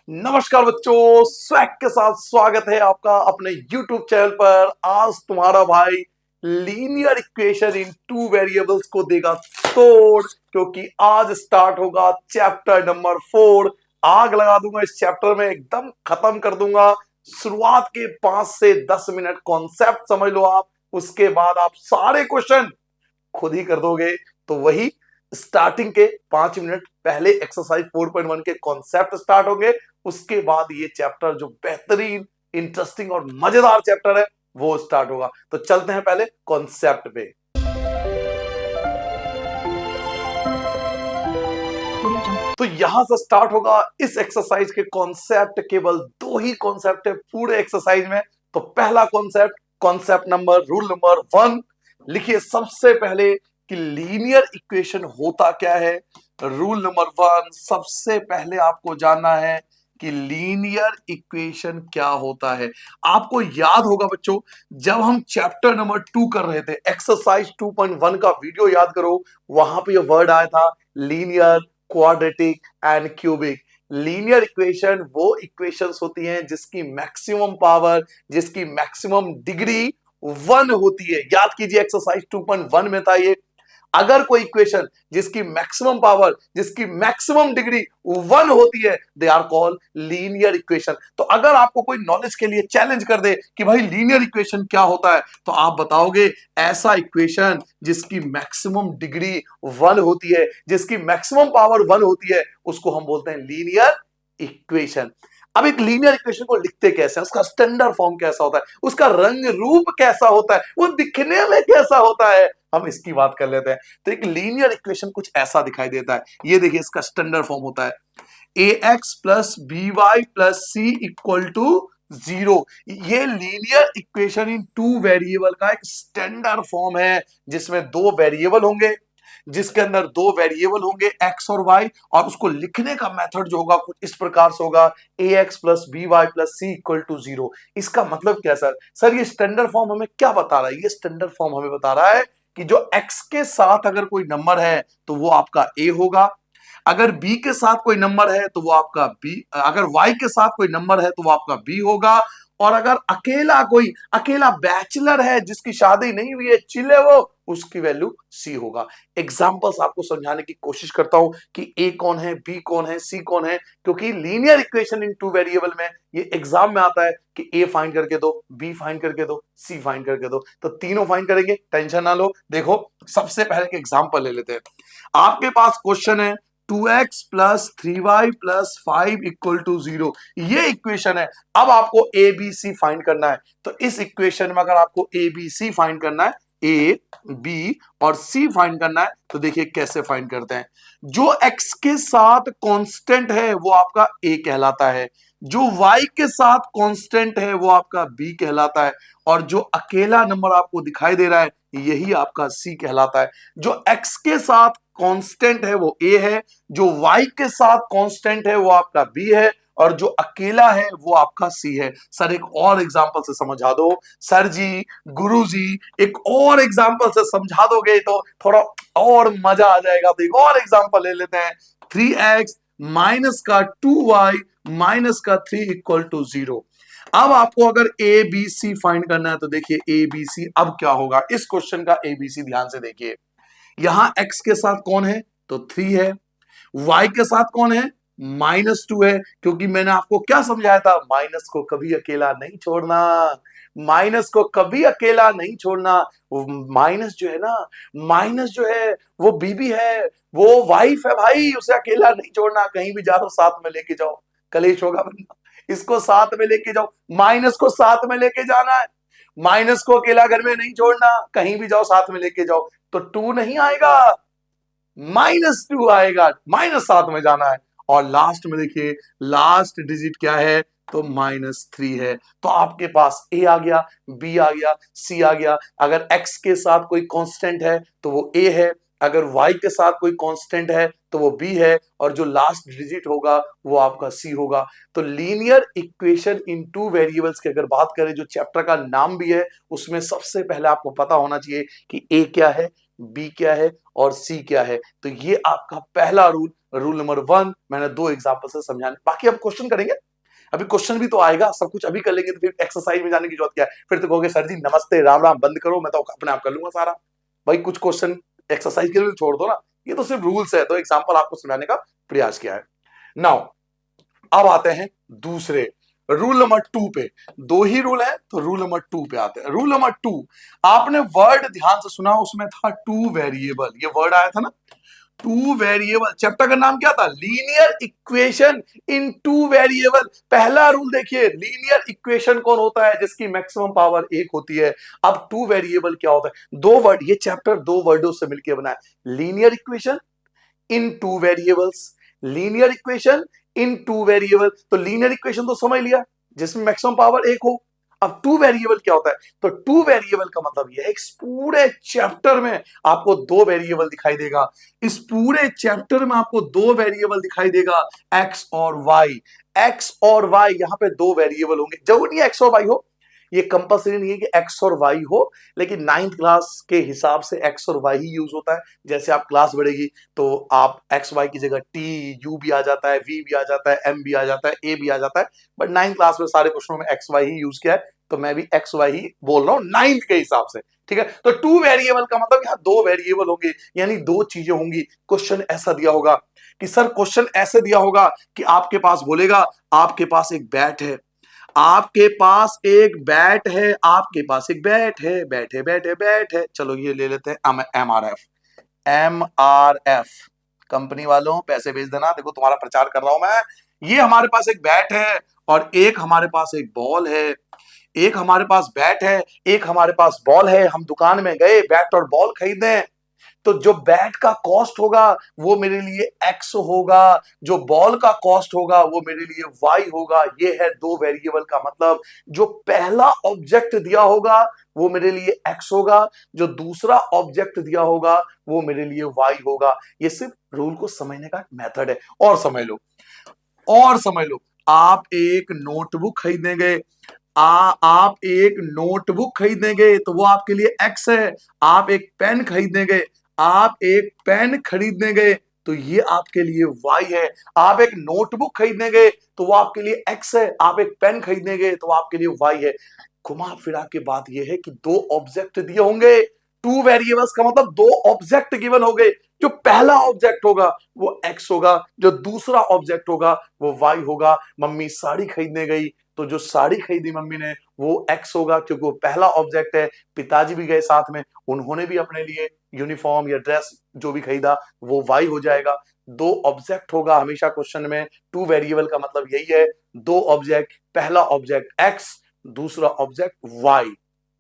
नमस्कार बच्चों, स्वैग के साथ स्वागत है आपका अपने YouTube चैनल पर। आज तुम्हारा भाई linear equation in two variables को देगा तोड़, क्योंकि आज स्टार्ट होगा चैप्टर नंबर 4। आग लगा दूंगा इस चैप्टर में, एकदम खत्म कर दूंगा। शुरुआत के 5 से 10 मिनट कॉन्सेप्ट समझ लो आप, उसके बाद आप सारे क्वेश्चन खुद ही कर दोगे। तो वही स्टार्टिंग के 5 मिनट पहले एक्सरसाइज 4.1 के कॉन्सेप्ट स्टार्ट होंगे, उसके बाद ये चैप्टर जो बेहतरीन, इंटरेस्टिंग और मजेदार चैप्टर है वो स्टार्ट होगा। तो चलते हैं पहले कॉन्सेप्ट पे। तो यहां से स्टार्ट होगा इस एक्सरसाइज के कॉन्सेप्ट। केवल 2 ही कॉन्सेप्ट है पूरे एक्सरसाइज में। तो पहला concept, concept number, rule number 1 लिखिए सबसे पहले कि लीनियर इक्वेशन होता क्या है। रूल नंबर 1 सबसे पहले आपको जानना है कि लीनियर इक्वेशन क्या होता है। आपको याद होगा बच्चों, जब हम चैप्टर नंबर 2 कर रहे थे, एक्सरसाइज 2.1 का वीडियो याद करो, वहां पे ये वर्ड आया था linear, quadratic and cubic. Linear equation वो इक्वेशंस होती हैं जिसकी मैक्सिमम पावर, जिसकी मैक्सिमम डिग्री 1 होती है। याद कीजिए एक्सरसाइज 2.1 में था ये। अगर कोई इक्वेशन जिसकी मैक्सिमम पावर, जिसकी मैक्सिमम डिग्री 1 होती है, they are called linear equation. तो अगर आपको कोई नॉलेज के लिए चैलेंज कर दे कि भाई लीनियर इक्वेशन क्या होता है, तो आप बताओगे ऐसा इक्वेशन जिसकी मैक्सिमम डिग्री 1 होती है, जिसकी मैक्सिमम पावर 1 होती है, उसको हम बोलते हैं लीनियर इक्वेशन। अब एक लीनियर इक्वेशन को लिखते कैसे हैं, उसका स्टैंडर्ड फॉर्म कैसा होता है, उसका रंग रूप कैसा होता है, वो दिखने में कैसा होता है, हम इसकी बात कर लेते हैं। तो एक लीनियर इक्वेशन कुछ ऐसा दिखाई देता है। ये देखिए इसका स्टैंडर्ड फॉर्म होता है ax plus B Y plus C equal to 0। ये linear equation in two variable का एक स्टैंडर्ड फॉर्म है, जिसमें 2 वेरिएबल होंगे, जिसके अंदर 2 वेरिएबल होंगे x और y, और उसको लिखने का मेथड जो होगा कुछ इस प्रकार से होगा ax plus B Y plus C equal to 0। इसका मतलब क्या सर ये स्टैंडर्ड फॉर्म हमें क्या बता रहा है? ये स्टैंडर्ड फॉर्म हमें बता रहा है कि जो x के साथ अगर कोई नंबर है तो वो आपका a होगा, अगर b के साथ कोई नंबर है तो वो आपका b, अगर y के साथ कोई नंबर है तो वो आपका b होगा, और अगर अकेला बैचलर है जिसकी शादी नहीं हुई है, चिल है वो, उसकी वैल्यू c होगा। एग्जांपल्स आपको समझाने की कोशिश करता हूं कि a कौन है, b कौन है, c कौन है, क्योंकि linear equation in two variable में ये एग्जाम में आता है कि a फाइंड करके दो, b फाइंड करके दो, c फाइंड करके दो। तो तीनों फाइंड करेंगे, टेंशन ना लो। देखो सबसे पहले एक एग्जांपल ले लेते हैं। आपके पास क्वेश्चन है 2x plus 3y plus 5 equal to 0। ये इक्वेशन है। अब आपको ए बी सी फाइंड करना है। तो इस इक्वेशन में अगर आपको ए बी सी फाइंड करना है, ए बी और सी फाइंड करना है, तो देखिए कैसे फाइंड करते हैं। जो x के साथ कांस्टेंट है वो आपका a कहलाता है, जो y के साथ कांस्टेंट है वो आपका b कहलाता है, और जो अकेला नंबर आपको दिखाई दे रहा है यही आपका c कहलाता है। जो x के साथ कांस्टेंट है वो a है, जो y के साथ कांस्टेंट है वो आपका b है, और जो अकेला है वो आपका c है। सर एक और एग्जांपल से समझा दो। सर जी, गुरु जी, एक और एग्जांपल से समझा दोगे तो थोड़ा और मजा आ जाएगा। तो एक और एग्जांपल ले लेते हैं। 3x माइनस का 2y माइनस का 3 इक्वल टू 0। अब आपको अगर ए बी सी फाइंड करना है तो देखिए ए बी सी अब क्या होगा। इस क्वेश्चन का ए बी सी ध्यान से देखिए। यहां x के साथ कौन है तो 3 है, y के साथ कौन है -2 है, क्योंकि मैंने आपको क्या समझाया था, माइनस को कभी अकेला नहीं छोड़ना, माइनस को कभी अकेला नहीं छोड़ना। माइनस जो है ना, माइनस जो है वो बीबी है, वो वाइफ है भाई, उसे अकेला नहीं छोड़ना। कहीं भी जा रहे हो साथ में लेके जाओ, कलेश होगा वरना। इसको साथ में लेके जाओ, माइनस को साथ में लेके जाना है। माइनस को अकेला घर में नहीं छोड़ना, कहीं भी जाओ साथ में लेके जाओ। तो 2 नहीं आएगा, -2 आएगा, -7 में जाना है। और लास्ट में देखिए लास्ट डिजिट क्या है तो -3 है। तो आपके पास a आ गया, b आ गया, c आ गया। अगर x के साथ कोई कांस्टेंट है तो वो a है, अगर y के साथ कोई कांस्टेंट है तो वो b है, और जो लास्ट डिजिट होगा वो आपका c होगा। तो linear equation in two variables की अगर बात करें, जो चैप्टर का नाम भी है, उसमें सबसे पहले आपको पता होना चाहिए कि a क्या है, बी क्या है और सी क्या है। तो ये आपका पहला रूल रूल नंबर 1 मैंने 2 एग्जांपल से समझाने, बाकी अब क्वेश्चन करेंगे। अभी क्वेश्चन भी तो आएगा, सब कुछ अभी कर लेंगे तो फिर एक्सरसाइज में जाने की जरूरत क्या है? फिर तो कहोगे सर जी नमस्ते राम राम बंद करो, मैं तो अपने आप कर लूंगा सारा। भाई कुछ क्वेश्चन एक्सरसाइज के लिए छोड़ दो ना, ये तो सिर्फ रूल्स है, तो एग्जांपल आपको सुनाने का प्रयास किया है। नाउ अब आते हैं दूसरे रूल नंबर 2 पे। 2 ही रूल है तो रूल नंबर 2 पे आते हैं। रूल नंबर 2, आपने वर्ड ध्यान से सुना, उसमें था टू वेरिएबल, ये वर्ड आया था ना, टू वेरिएबल। चैप्टर का नाम क्या था? Linear equation in two variable. पहला रूल देखिए, लीनियर इक्वेशन कौन होता है? जिसकी मैक्सिमम पावर 1 होती है। अब टू वेरिएबल क्या होता है? 2 वर्ड, ये चैप्टर 2 वर्डों से मिलकर बना है, linear equation in two variables. Linear equation in two variable, तो लीनियर इक्वेशन तो समझ लिया जिसमें मैक्सिमम पावर 1 हो। अब टू वेरिएबल क्या होता है? तो टू वेरिएबल का मतलब यह है इस पूरे चैप्टर में आपको 2 वेरिएबल दिखाई देगा। इस पूरे चैप्टर में आपको 2 वेरिएबल दिखाई देगा, एक्स और वाई। एक्स और वाई, यहां पे 2 वेरिएबल होंगे। जरूरी नहीं एक्स और वाई हो, ये कंपल्सरी नहीं है कि एक्स और वाई हो, लेकिन 9th क्लास के हिसाब से एक्स और वाई ही यूज होता है। जैसे आप क्लास बढ़ेगी तो आप एक्स वाई की जगह टी यू भी आ जाता है, वी भी आ जाता है, एम भी आ जाता है, ए भी आ जाता है, बट 9th क्लास में सारे क्वेश्चनों में एक्स वाई ही यूज किया है, तो मैं भी एक्स वाई ही बोल रहा हूं 9th के हिसाब से। ठीक है, तो टू वेरिएबल का मतलब यहां 2 वेरिएबल होंगे, यानी 2 चीजें होंगी। क्वेश्चन ऐसा दिया होगा कि सर, क्वेश्चन ऐसे दिया होगा कि आपके पास बोलेगा, आपके पास एक बैट है, आपके पास एक बैट है, आपके पास एक बैट है, बैट है, बैट है, बैट है। चलो ये ले लेते हैं MRF। MRF कंपनी वालों पैसे भेज देना, देखो तुम्हारा प्रचार कर रहा हूं मैं। ये हमारे पास एक बैट है और एक हमारे पास एक बॉल है। एक हमारे पास बैट है, एक हमारे पास बॉल है। हम दुकान में गए बैट और बॉल खरीदने, तो जो बैट का कॉस्ट होगा वो मेरे लिए एक्स होगा, जो बॉल का कॉस्ट होगा वो मेरे लिए वाई होगा। ये है 2 वेरिएबल का मतलब। जो पहला ऑब्जेक्ट दिया होगा वो मेरे लिए एक्स होगा, जो दूसरा ऑब्जेक्ट दिया होगा वो मेरे लिए वाई होगा। ये सिर्फ रूल को समझने का मेथड है। और समझ लो, और समझ लो, आप एक नोटबुक खरीदने गए, आप एक नोटबुक खरीदने गए तो वो आपके लिए एक्स है। आप एक पेन खरीदने गए, आप एक पेन खरीदने गए तो ये आपके लिए वाई है। आप एक नोटबुक खरीदने गए तो वो आपके लिए एक्स है, आप एक पेन खरीदने गए तो आपके लिए वाई है। घुमा फिरा के बात यह है कि 2 ऑब्जेक्ट दिए होंगे। टू वेरिएबल्स का मतलब 2 ऑब्जेक्ट गिवन हो गए। जो पहला ऑब्जेक्ट होगा वो एक्स होगा, जो दूसरा ऑब्जेक्ट होगा वो वाई होगा। मम्मी साड़ी खरीदने गई तो जो साड़ी खरीदी मम्मी ने वो एक्स होगा, क्योंकि वो पहला ऑब्जेक्ट है। पिताजी भी गए साथ में, उन्होंने भी अपने लिए यूनिफॉर्म या ड्रेस जो भी खरीदा वो वाई हो जाएगा। 2 ऑब्जेक्ट होगा हमेशा क्वेश्चन में। टू वेरिएबल का मतलब यही है, 2 ऑब्जेक्ट, पहला ऑब्जेक्ट एक्स, दूसरा ऑब्जेक्ट वाई।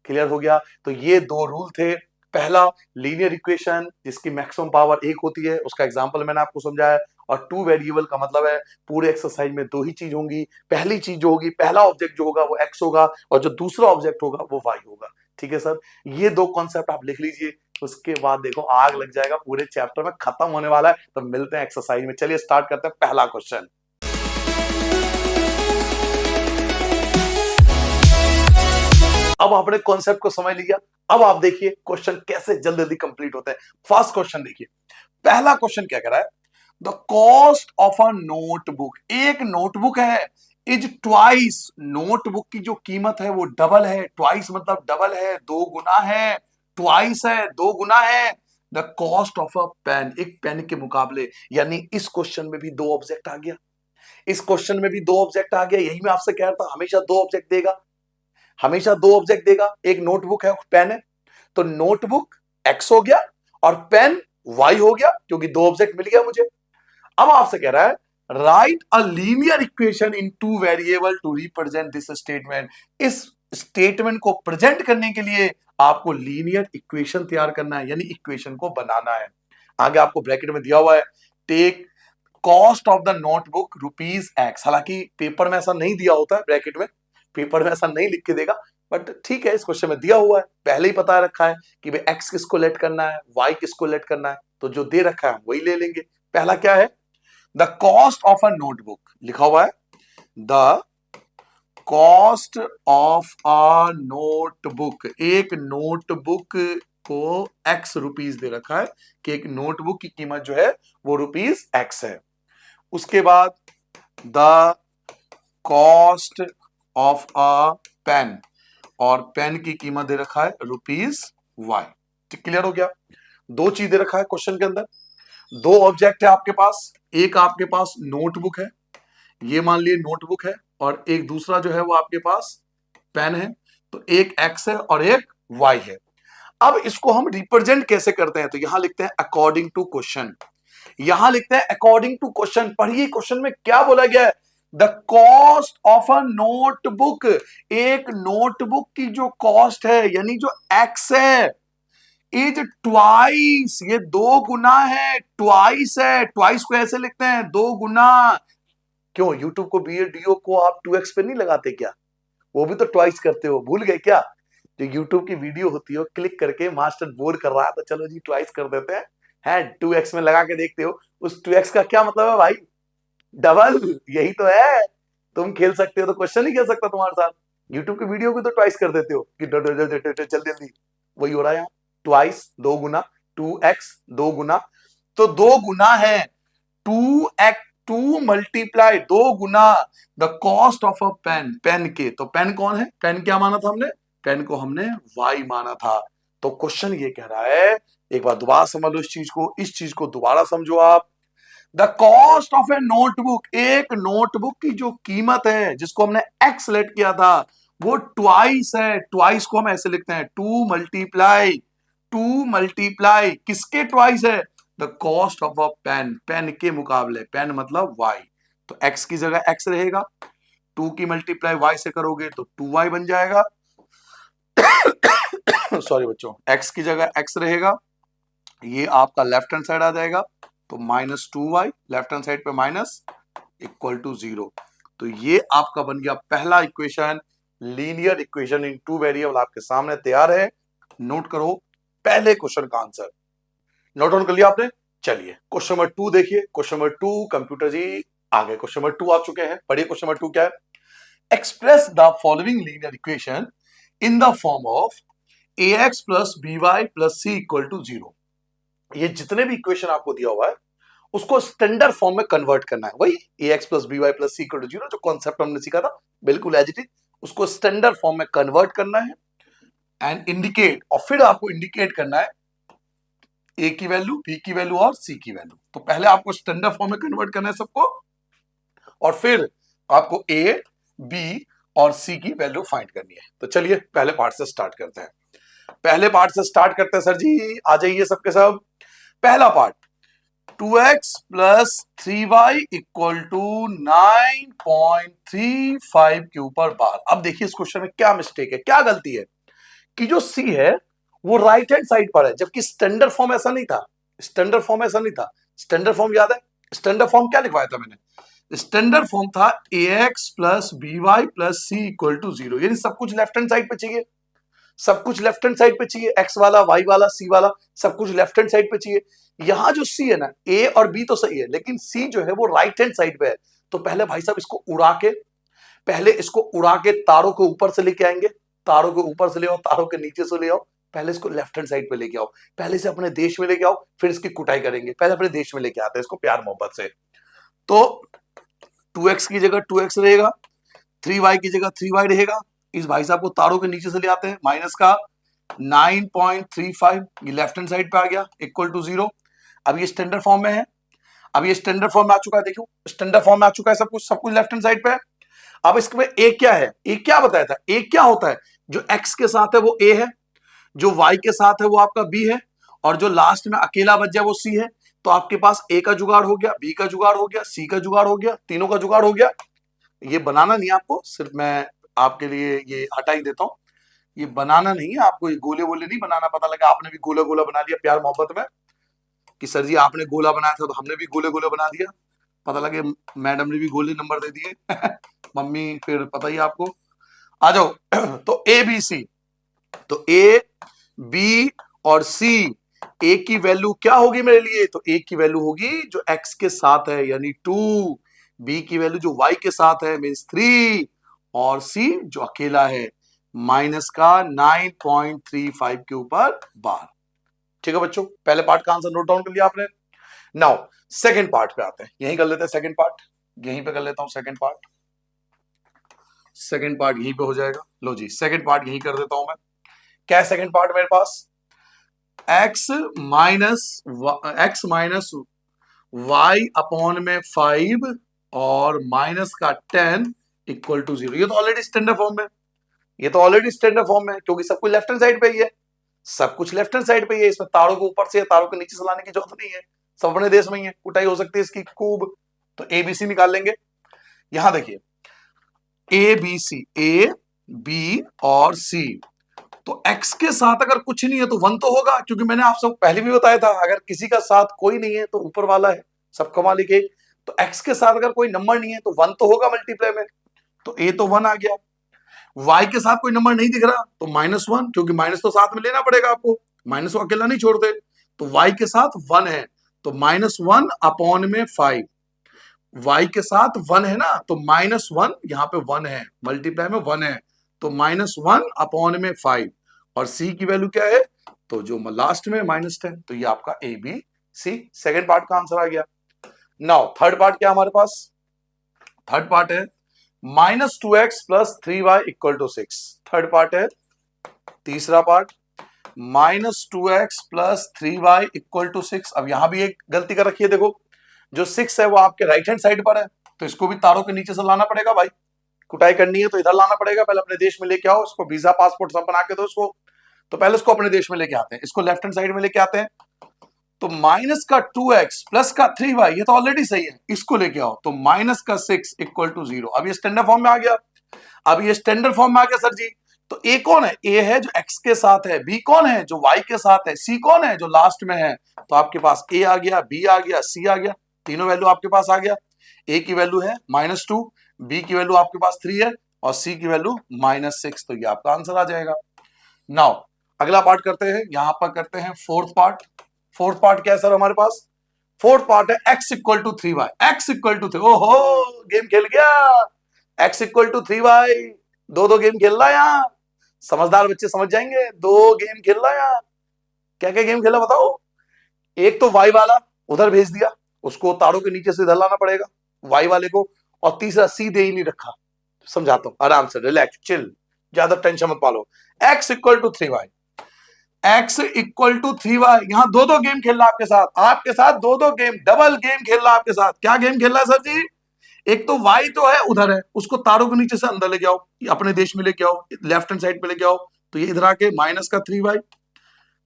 क्लियर हो गया? तो ये 2 रूल थे। पहला, लीनियर इक्वेशन जिसकी मैक्सिमम पावर 1 होती है, उसका एग्जांपल मैंने आपको समझाया। और टू वेरिएबल का मतलब है पूरे एक्सरसाइज में 2 ही चीज होंगी। पहली चीज जो होगी, पहला ऑब्जेक्ट जो होगा वो एक्स होगा और जो दूसरा ऑब्जेक्ट होगा वो वाई होगा। ठीक है सर, ये 2 कॉन्सेप्ट आप लिख लीजिए। उसके बाद देखो आग लग जाएगा, पूरे चैप्टर में खत्म होने वाला है। तो मिलते हैं एक्सरसाइज में। चलिए स्टार्ट करते हैं पहला क्वेश्चन। अब आपने कॉन्सेप्ट को समझ लिया। अब आप देखिए क्वेश्चन कैसे जल्दी जल्दी कंप्लीट होते हैं। फर्स्ट क्वेश्चन देखिए, पहला क्वेश्चन क्या कह रहा है? The cost of a notebook, एक नोटबुक है, इज ट्वाइस, नोटबुक की जो कीमत है वो डबल है। ट्वाइस मतलब डबल है, 2 गुना है। ट्वाइस है, 2 गुना है the cost of a pen, एक पेन के मुकाबले। यानी इस क्वेश्चन में भी 2 ऑब्जेक्ट आ गया, इस क्वेश्चन में भी 2 ऑब्जेक्ट आ गया। यही मैं आपसे कह रहा था, हमेशा 2 ऑब्जेक्ट देगा, हमेशा 2 ऑब्जेक्ट देगा। एक नोटबुक है, पेन है, तो नोटबुक एक्स हो गया और पेन वाई हो गया, क्योंकि 2 ऑब्जेक्ट मिल गया मुझे। अब आपसे कह रहा है write a linear equation in two variable to represent this statement. इस स्टेटमेंट को प्रेजेंट करने के लिए आपको लीनियर इक्वेशन तैयार करना है, यानी इक्वेशन को बनाना है। आगे आपको ब्रैकेट में दिया हुआ है, take cost of the notebook rupees X. हालांकि पेपर में ऐसा नहीं दिया होता है, ब्रैकेट में पेपर में ऐसा नहीं लिख के देगा, बट ठीक है, इस क्वेश्चन में दिया हुआ है, पहले ही पता रखा है कि भाई एक्स किसको लेट करना है, वाई किसको लेट करना है, तो जो दे रखा है वही ले लेंगे। पहला क्या है? The cost of a notebook, लिखा हुआ है the cost of a notebook. एक नोटबुक आपको एक्स रुपीस दे रखा है कि एक नोटबुक की कीमत जो है वो रुपीस एक्स है। उसके बाद the cost of a pen, और पेन की कीमत दे रखा है रुपीस वाई। क्लियर हो गया? दो चीज दे रखा है क्वेश्चन के अंदर, दो ऑब्जेक्ट है आपके पास, एक आपके पास नोटबुक है, ये मान लिए नोटबुक है, और एक दूसरा जो है वो आपके पास पेन है। तो एक एक्स है और एक वाई है। अब इसको हम रिप्रेजेंट कैसे करते हैं? तो यहां लिखते हैं अकॉर्डिंग टू क्वेश्चन। यहां लिखते हैं अकॉर्डिंग टू क्वेश्चन। पढ़िए क्वेश्चन में क्या बोला गया है। The cost of a notebook, एक नोटबुक की जो कॉस्ट है यानी जो एक्स है, इज ट्वाइस, ये दो गुना है, ट्वाइस है। ट्वाइस को ऐसे लिखते हैं दो गुना। क्यों यूट्यूब को वीडियो को आप 2x पे नहीं लगाते क्या? वो भी तो ट्वाइस करते हो, भूल गए क्या? जो यूट्यूब की वीडियो होती है क्लिक करके मास्टर बोर कर रहा है तो चलो जी ट्वाइस कर देते हैं, है 2x में लगा के देखते हो। उस 2x का क्या मतलब है भाई? डबल, यही तो है। तुम खेल सकते हो तो क्वेश्चन नहीं खेल सकता तुम्हारे साथ। यूट्यूब की वीडियो को तो ट्वाइस कर देते हो कि जल्दी जल्दी। वही हो रहा है यहाँ, ट्वाइस दो गुना, 2x दो गुना, तो दो गुना है 2x, 2 मल्टीप्लाई दो गुना the cost of a pen, pen के। तो पेन कौन है? पेन क्या माना था हमने? पेन को हमने वाई माना था। तो क्वेश्चन ये कह रहा है, एक बार दोबारा समझ लो इस चीज को, इस चीज को दोबारा समझो आप। The cost of A notebook, एक नोटबुक की जो कीमत है जिसको हमने एक्स सेलेक्ट किया था वो ट्वाइस है। ट्वाइस को हम ऐसे लिखते हैं 2 मल्टीप्लाई किसके ट्वाइस है? The cost of a pen, pen के मुकाबले, पेन मतलब वाई। तो एक्स की जगह एक्स रहेगा, 2 की मल्टीप्लाई वाई से करोगे तो 2y बन जाएगा। सॉरी बच्चों, एक्स की जगह एक्स रहेगा, ये आपका लेफ्ट हैंड साइड आ जाएगा, तो -2y, लेफ्ट हैंड साइड पे माइनस, इक्वल टू 0। तो ये आपका बन गया पहला equation, linear equation in two variable आपके सामने तैयार है। नोट करो पहले क्वेश्चन का आंसर। नोट डाउन कर लिया आपने? चलिए क्वेश्चन नंबर 2 देखिए। क्वेश्चन नंबर 2 कंप्यूटर जी आगे क्वेश्चन नंबर 2 आ चुके हैं। पढ़िए क्वेश्चन नंबर 2 क्या है। Express the following linear equation in the form of ax plus by plus c equal to 0। ये जितने भी इक्वेशन आपको दिया हुआ है उसको स्टैंडर्ड फॉर्म में कन्वर्ट करना है। वही ax plus by plus c equal to 0 जो कॉन्सेप्ट हमने सीखा था, बिल्कुल एज इट इज, उसको स्टैंडर्ड फॉर्म में कन्वर्ट करना है एंड इंडिकेट, और फिर आपको इंडिकेट करना है a की वैल्यू, b की वैल्यू और c की वैल्यू। तो पहले आपको स्टैंडर्ड फॉर्म में कन्वर्ट करना है सबको, और फिर आपको a, b और c की वैल्यू फाइंड करनी है। तो चलिए पहले पार्ट से स्टार्ट करते हैं। पहले पार्ट से स्टार्ट करते हैं सर जी, आ जाइए सबके सब। पहला part, 2x plus 3y equal to 9.35 के ऊपर बार। अब देखिए इस क्वेश्चन में क्या मिस्टेक है, क्या गलती है कि जो c है वो राइट हैंड साइड पर है, जबकि स्टैंडर्ड फॉर्म ऐसा नहीं था। स्टैंडर्ड फॉर्म ऐसा नहीं था। स्टैंडर्ड फॉर्म याद है? स्टैंडर्ड फॉर्म क्या लिखवाया था मैंने? स्टैंडर्ड फॉर्म था ax plus by plus c equal to 0, यानी सब कुछ लेफ्ट हैंड साइड पे चाहिए, सब कुछ लेफ्ट हैंड साइड पे चाहिए, एक्स वाला, वाई वाला, सी वाला, सब कुछ लेफ्ट हैंड साइड पे चाहिए। यहां जो सी है ना, ए और बी तो सही है, लेकिन सी जो है वो राइट हैंड साइड पे है। तो पहले भाई साहब इसको उड़ा के, पहले इसको उड़ा के तारों के ऊपर से लेके आएंगे, तारों के ऊपर से ले आओ, तारों के नीचे से ले आओ, पहले इसको लेफ्ट हैंड साइड पे लेके आओ, पहले से अपने देश में लेके आओ, फिर इसकी कुटाई करेंगे। पहले अपने देश में लेके आते हैं इसको प्यार मोहब्बत से। तो 2x की जगह 2x रहेगा, 3y की जगह 3y रहेगा। इस भाई साहब को तारों के नीचे से ले आते हैं, माइनस का 9.35, ये लेफ्ट हैंड साइड पे आ गया, इक्वल टू 0। अब ये स्टैंडर्ड फॉर्म में है, अब ये स्टैंडर्ड फॉर्म में आ चुका है, देखो स्टैंडर्ड फॉर्म में आ चुका है, सब कुछ लेफ्ट हैंड साइड पे है। अब इसमें ए क्या है? ए क्या बताया था? ए क्या होता है? जो एक्स के साथ है वो ए है, जो वाई के साथ है वो आपका बी है, और जो लास्ट में अकेला बच जाए वो सी है। तो आपके पास ए का जुगाड़ हो गया, बी का जुगाड़ हो गया, सी का जुगाड़ हो गया, तीनों का जुगाड़ हो गया। ये बनाना नहीं आपको, सिर्फ मैं आपके लिए ये हटा ही देता हूं। ये बनाना नहीं है आपको, ये गोले वोले नहीं बनाना। पता लगा आपने भी गोला गोला बना लिया प्यार मोहब्बत में कि सर जी आपने गोला बनाया था तो हमने भी गोले गोले बना दिया, पता लगे मैडम ने भी गोले नंबर दे दिए मम्मी फिर पता ही आपको। आ जाओ तो ए बी सी, तो ए बी और सी, ए की वैल्यू क्या होगी मेरे लिए? तो ए की वैल्यू होगी जो एक्स के साथ है यानी 2, बी की वैल्यू जो वाई के साथ है मीन्स 3, और सी जो अकेला है माइनस का 9.35 के ऊपर बार। ठीक है बच्चों, पहले पार्ट का आंसर नोट डाउन कर लिया आपने। नाउ सेकंड पार्ट पे आते हैं, यहीं कर लेते हैं सेकंड पार्ट, यहीं पे कर लेता हूं सेकंड पार्ट। सेकंड पार्ट यहीं पे हो जाएगा। लो जी, सेकंड पार्ट यहीं कर देता हूं मैं। क्या है सेकंड पार्ट मेरे पास? x माइनस वाई अपॉन में 5 और माइनस का 10 इक्वल टू 0। ये तो ऑलरेडी स्टैंडर्ड फॉर्म में, ये तो ऑलरेडी स्टैंडर्ड फॉर्म में, क्योंकि सब कुछ लेफ्ट हैंड साइड पे ही है, सब कुछ लेफ्ट हैंड साइड पे ही है। इसमें तारों को ऊपर से या तारों को नीचे से लाने की जरूरत नहीं है, सब अपने देश में ही है। कुटाई हो सकती है इसकी खूब। तो ए बी सी निकाल लेंगे। यहां देखिए ए बी सी, ए बी और सी, तो x के साथ अगर कुछ नहीं है तो 1 तो होगा, क्योंकि मैंने आप सबको पहले भी बताया था अगर किसी का साथ कोई नहीं है तो ऊपर वाला है, सबका मालिक एक। तो x के साथ अगर कोई नंबर नहीं है तो 1 तो होगा मल्टीप्लाई में, तो a तो 1 आ गया। y के साथ कोई नंबर नहीं दिख रहा तो -1, क्योंकि माइनस तो साथ में लेना पड़ेगा आपको, माइनस को अकेला नहीं छोड़ते। तो y के साथ 1 है तो -1 अपॉन में 5, y के साथ 1 है ना, तो -1 यहाँ पे 1 है, मल्टीप्लाई में 1 है, तो -1 अपॉन में 5। और c की वैल्यू क्या है? तो जो लास्ट में -10। तो ये आपका A B C second part का आंसर आ गया। नाउ थर्ड पार्ट क्या हमारे पास? थर्ड पार्ट है -2x + 3y = 6। थर्ड पार्ट है तीसरा पार्ट, -2x + 3y = 6। अब यहां भी एक गलती कर रखी है, देखो जो 6 है वो आपके राइट हैंड साइड पर है, तो इसको भी तारों के नीचे से लाना पड़ेगा भाई। कुटाई करनी है तो इधर लाना पड़ेगा, पहले अपने देश में लेके आओ इसको, वीजा पासपोर्ट सब बना के दो इसको। तो पहले इसको अपने देश में लेके आते हैं, इसको लेफ्ट हैंड साइड में लेके आते हैं। तो माइनस का 2x प्लस का 3y, ये तो ऑलरेडी सही है, इसको लेके आओ तो माइनस का 6 = 0। अब ये स्टैंडर्ड फॉर्म में आ गया, अब ये स्टैंडर्ड फॉर्म में आ गया सर जी। तो ए कौन है? ए है जो x के साथ है, बी कौन है जो y के साथ है, सी कौन है जो लास्ट में है। तो आपके पास ए आ गया, बी आ गया, सी आ गया, तीनों वैल्यू आपके पास आ गया। ए की वैल्यू है -2, बी की वैल्यू आपके पास 3 है और सी की वैल्यू -6। तो ये आपका आंसर आ जाएगा। नाउ अगला पार्ट करते हैं, यहां पर करते हैं फोर्थ पार्ट। फोर्थ पार्ट क्या है सर हमारे पास? फोर्थ पार्ट है x = 3y, x = 3। ओहो, गेम खेल गया, x = 3y। दो गेम खेल रहा है यहाँ, समझदार बच्चे समझ जाएंगे, दो गेम खेल रहा है यहाँ। क्या क्या गेम खेला बताओ? एक तो y वाला उधर भेज दिया, उसको तारों के नीचे से इधर लाना पड़ेगा y वाले को, और तीसरा c दे ही नहीं रखा। समझाता हूं, आराम से, रिलैक्स, चिल, ज्यादा टेंशन मत पालो। x = 3y, x = 3y। यहां दो गेम खेल रहा है आपके साथ दो गेम, डबल गेम खेल रहा है आपके साथ। क्या गेम खेल रहा है सर जी? एक तो y तो है उधर है, उसको तारों के नीचे से अंदर लेके आओ, अपने देश में लेके आओ, लेफ्ट हैंड साइड पे लेके आओ, तो ये इधर आके माइनस का 3y।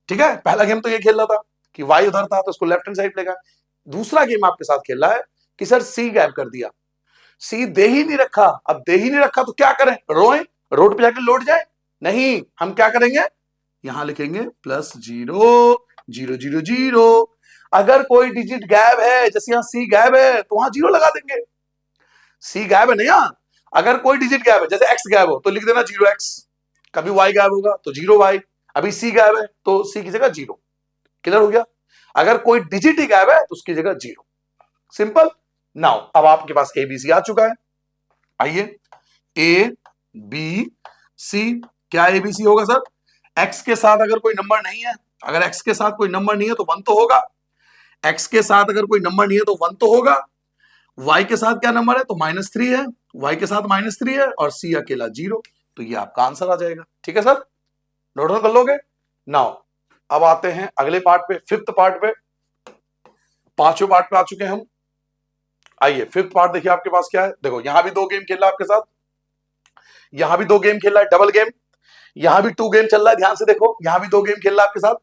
ठीक है, पहला गेम तो ये खेल रहा था कि y उधर था तो उसको लेफ्ट हैंड साइड लेगा। दूसरा गेम आपके साथ खेल रहा है कि सर c गैप कर दिया, c दे ही नहीं रखा। अब दे ही नहीं रखा तो क्या करें? रोए, रोड पे जाके लौट जाए? नहीं, हम क्या करेंगे, यहां लिखेंगे +0 0 0 0। अगर कोई डिजिट गैप है, जैसे यहां सी गैप है तो वहां 0 लगा देंगे। सी गैप है ना यहां, अगर कोई डिजिट गैप है, जैसे x गैप हो तो लिख देना 0x, कभी y गैप होगा तो 0y। अभी c गैप है तो c की जगह 0। क्लियर हो गया? अगर कोई डिजिट ही गैप है तो उसकी जगह 0। सिंपल। नाउ अब आपके पास ए बी सी आ चुका है। आइए, ए बी सी, क्या ए बी सी होगा सर? x के साथ अगर कोई नंबर नहीं है, अगर x के साथ कोई नंबर नहीं है तो 1 तो होगा, x के साथ अगर कोई नंबर नहीं है तो 1 तो होगा। y के साथ क्या नंबर है? तो -3 है, y के साथ -3 है, और c अकेला 0। तो ये आपका आंसर आ जाएगा। ठीक है सर, नोट डाउन कर लोगे? नाउ अब आते हैं अगले पार्ट पे, फिफ्थ पार्ट पे। पांचवें पार्ट पे आ चुके हैं हम। आइए फिफ्थ पार्ट देखिए आपके पास क्या है। देखो यहां भी दो गेम खेल रहा है आपके साथ, यहां भी दो गेम खेल रहा है, डबल गेम। यहां भी 2 गेम चल रहा है, ध्यान से देखो, यहां भी 2 गेम खेल रहा है आपके साथ।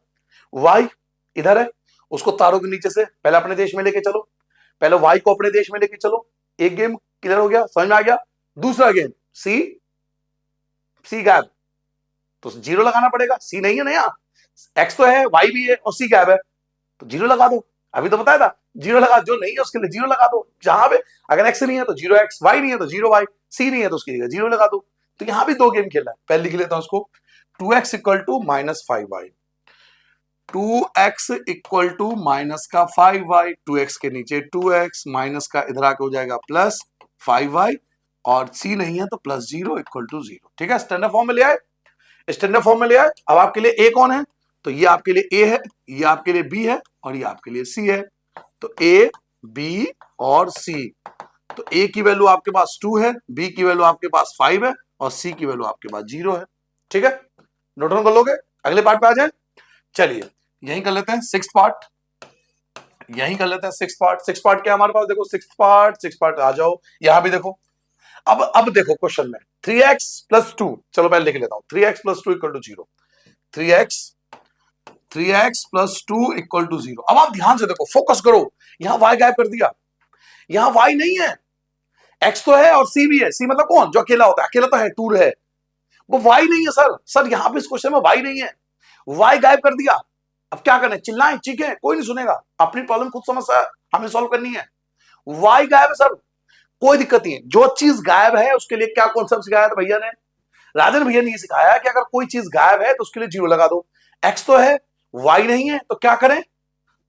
y इधर है, उसको तारों के नीचे से पहले अपने देश में लेके चलो, पहले y को अपने देश में लेके चलो। एक गेम क्लियर हो गया, समझ में आ गया। दूसरा गेम सी गैप, तो 0 लगाना पड़ेगा, सी नहीं है ना यहाँ, x तो है, y भी है और c गैप है, तो 0 लगा दो। अभी तो बताया था 0 लगा, जो नहीं है उसके लिए 0 लगा दो। जहां पे अगर x नहीं है तो 0x, y नहीं है तो 0y, c नहीं है तो उसकी जगह 0 लगा दो। तो यहां भी 2 गेम खेल रहा है, पहले लिख लेता हूं उसको। 2x = -5y, 2x = -5y, 2x के नीचे 2x, माइनस का इधर आके हो जाएगा +5y, और c नहीं है तो +0 = 0। ठीक है, स्टैंडर्ड फॉर्म में ले आए, स्टैंडर्ड फॉर्म में ले आए। अब आपके लिए a कौन है? तो ये आपके लिए ए है, ये आपके लिए बी है और ये आपके लिए सी है। तो ए, बी और सी। तो ए की वैल्यू आपके पास 2 है, बी की वैल्यू आपके पास 5 है और सी की वैल्यू आपके पास 0 है। ठीक है, नोट डाउन कर लोगे? अगले पार्ट पे आ जाए। चलिए यही कर लेते हैं सिक्स पार्ट, यही कर लेते हैं सिक्स पार्ट। सिक्स पार्ट क्या हमारे पास, देखो सिक्स पार्ट आ जाओ, यहां भी देखो। अब देखो क्वेश्चन में 3x प्लस 2, चलो मैं लिख लेता हूं 3x plus 2 equal to 0। 3x plus 2 equal to 0। अब आप ध्यान से देखो, फोकस करो, यहां y गायब कर दिया, यहां y नहीं है, x तो है और c भी है। c मतलब कौन, जो अकेला होता है, अकेला तो है, टूर है, वो y नहीं है सर यहां पे इस क्वेश्चन में y नहीं है, y गायब कर दिया। अब क्या करना है, चिल्लाएं चीखें, कोई नहीं सुनेगा, अपनी प्रॉब्लम खुद समझ हमें सॉल्व करनी है। y गायब है सर, कोई दिक्कत नहीं है, जो चीज गायब है उसके लिए क्या कॉन्सेप्ट सिखाया था भैया ने, राजन भैया ने ये सिखाया कि अगर कोई चीज गायब है तो उसके लिए 0 लगा दो। x तो है, y नहीं है, तो क्या करें,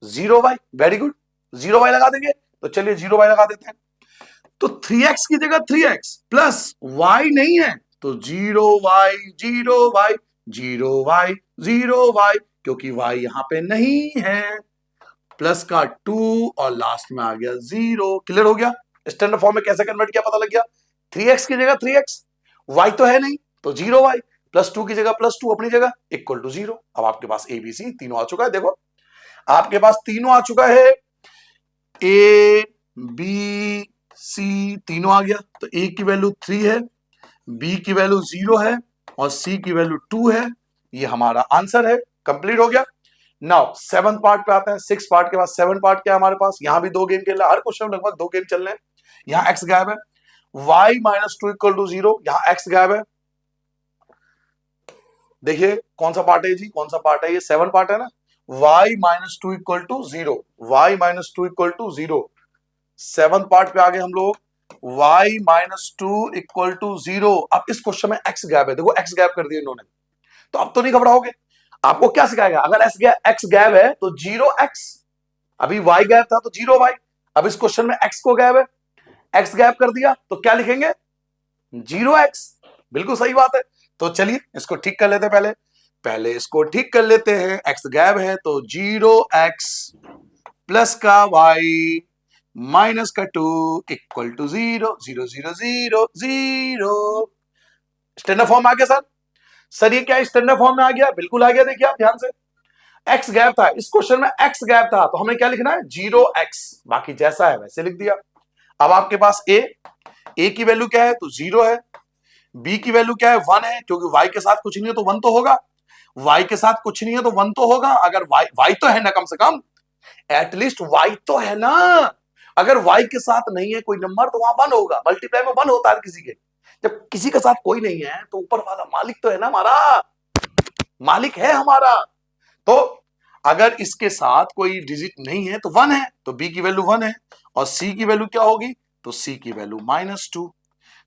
0y। वेरी गुड, 0y लगा देंगे। तो चलिए 0y लगा देते हैं। तो 3x की जगह 3x प्लस y नहीं है तो 0y 0y 0y 0y, क्योंकि y यहां पे नहीं है, प्लस का 2 और लास्ट में आ गया 0। क्लियर हो गया? स्टैंडर्ड फॉर्म में कैसे कन्वर्ट किया पता लग गया। 3x की जगह 3x, y तो है नहीं तो 0y, प्लस 2 की जगह प्लस 2 अपनी जगह इक्वल टू 0। अब आपके पास ए बी सी तीनों आ चुका है, देखो आपके पास तीनों आ चुका है, ए बी सी तीनों आ गया। तो ए की वैल्यू 3 है, बी की वैल्यू 0 है और सी की वैल्यू 2 है। ये हमारा आंसर है, कंप्लीट हो गया। नाउ 7th पार्ट पे आते हैं। 6 पार्ट के बाद 7 पार्ट क्या है हमारे पास, यहां भी 2 गेम खेल रहा है, हर क्वेश्चन में लगभग 2 गेम चल रहे हैं। यहां x गायब है, y माइनस 2 इक्वल टू 0, यहां x गायब है। देखिए कौन सा पार्ट है जी, कौन सा पार्ट है, ये 7 पार्ट है ना। y minus 2 equal to 0, y minus 2 equal to 0। 7th part पे आ गए हम लोग, y माइनस 2 इक्वल टू 0। अब इस क्वेश्चन में x गैप है, देखो x गैप कर दिया इन्होंने, तो अब तो नहीं घबराओगे। आपको क्या सिखाएगा, अगर x गैप है तो 0x, अभी y गैप था तो 0y, अब इस क्वेश्चन में x को गैप है, x गैप कर दिया तो क्या लिखेंगे, 0x। बिल्कुल सही बात है। तो चलिए इसको ठीक कर लेते हैं, पहले इसको ठीक कर लेते हैं। x गैप है तो 0x प्लस का y माइनस का 2 इक्वल टू 0 0 0 0 0। स्टैंडर्ड फॉर्म आ गया सर ये क्या स्टैंडर्ड फॉर्म में आ गया, बिल्कुल आ गया। देखिए आप ध्यान से, x गैप था इस क्वेश्चन में, x गैप था तो हमें क्या लिखना है 0x, बाकी जैसा है वैसे लिख दिया। अब आपके पास a की वैल्यू क्या है तो 0 है, b की वैल्यू क्या है 1 है, क्योंकि y के साथ कुछ नहीं है तो 1 तो होगा, y के साथ कुछ नहीं है तो 1 तो होगा। अगर y तो है ना, कम से कम एटलीस्ट y तो है ना, अगर y के साथ नहीं है कोई नंबर तो वहां 1 होगा, मल्टीप्लाई में 1 होता है किसी के। जब किसी के साथ कोई नहीं है तो ऊपर वाला मालिक तो है ना, हमारा मालिक है हमारा। तो अगर इसके साथ कोई डिजिट नहीं है तो 1 है, तो b की वैल्यू 1 है और c की वैल्यू क्या होगी, तो c की वैल्यू -2।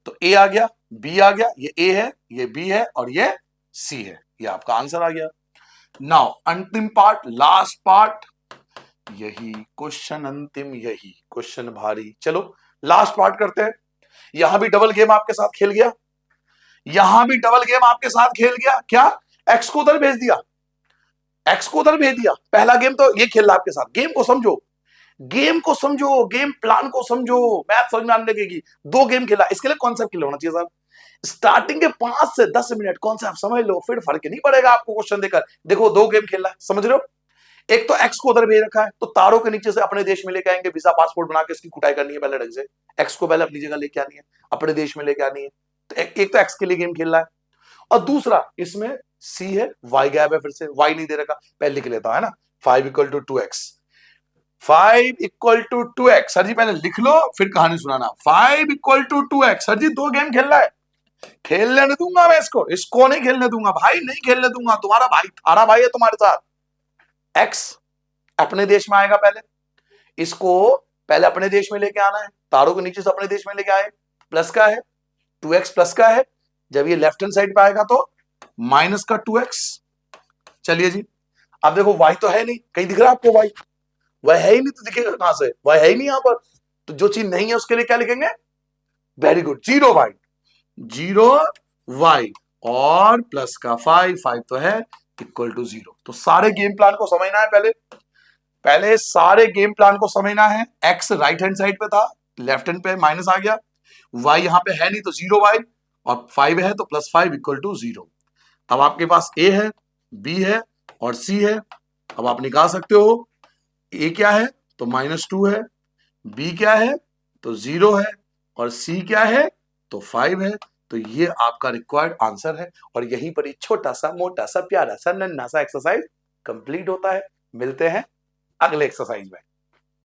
तो a आ गया, b आ गया, ये a है, ये b है और ये c है, ये आपका आंसर आ गया। नाउ अंतिम पार्ट, लास्ट पार्ट, यही क्वेश्चन अंतिम, यही क्वेश्चन भारी। चलो लास्ट पार्ट करते हैं। यहां भी डबल गेम आपके साथ खेल गया, यहां भी डबल गेम आपके साथ खेल गया। क्या, एक्स को उधर भेज दिया, एक्स को उधर भेज दिया। पहला गेम तो ये खेल रहा आपके साथ, गेम को समझो, गेम को समझो, गेम प्लान को समझो, मैथ समझ में आने लगेगी। 2 गेम खेला, इसके लिए कॉन्सेप्ट क्लियर होना चाहिए साहब। स्टार्टिंग के 5 से 10 मिनट कॉन्सेप्ट समझ लो, फिर फर्क नहीं पड़ेगा आपको क्वेश्चन देकर। देखो 2 गेम खेल रहा है, समझ रहे हो। एक तो एक्स को उधर भेज रखा है, तो तारों के नीचे से अपने देश में लेके आएंगे, वीजा पासपोर्ट बना के इसकी कुटाई करनी है पहले ढंग से। एक्स को पहले अपनी जगह लेके आनी है, अपने देश में लेके आनी है। तो एक तो एक्स के लिए गेम खेल रहा है, और दूसरा इसमें सी है, वाई गैप है, फिर से वाई नहीं दे रखा, पहले लिख लेता है ना, 5 equal to 2x, 5 equal to 2x। Sir ji पहले लिख लो फिर कहानी सुनाना। 5 equal to 2x, sir ji 2 game खेल रहा है, खेलने नहीं दूंगा मैं इसको नहीं खेलने दूंगा भाई, नहीं खेलने दूंगा। तुम्हारा भाई, थारा भाई है तुम्हारे साथ। एक्स अपने देश में आएगा, पहले इसको पहले अपने देश में लेके आना है, तारों के नीचे से अपने देश में लेके आए, प्लस का है 2x, प्लस का है, जब ये लेफ्ट हैंड साइड पे आएगा तो माइनस का 2x। चलिए जी, अब देखो y तो है नहीं, कहीं दिख रहा है आपको y, वह है ही नहीं तो दिखेगा कहां से, वह है ही नहीं यहां पर। तो जो चीज नहीं है उसके लिए क्या लिखेंगे, वेरी गुड, 0y और प्लस का 5 तो है, इक्वल टू 0। तो सारे गेम प्लान को समझना है, पहले सारे गेम प्लान को समझना है। एक्स राइट हैंड साइड पे था, लेफ्ट हैंड पे माइनस आ गया, वाई यहां पे है नहीं तो 0 वाई, और 5 है तो +5 इक्वल टू 0। अब आपके पास ए है, बी है और सी है। अब आप निकाल सकते हो, ए क्या है तो -2 है, बी क्या है तो 0 है, और सी क्या है तो 5 है। तो ये आपका रिक्वायर्ड आंसर है, और यहीं पर ही छोटा सा मोटा सा प्यारा सा नन्हा सा एक्सरसाइज कंप्लीट होता है। मिलते हैं अगले एक्सरसाइज में।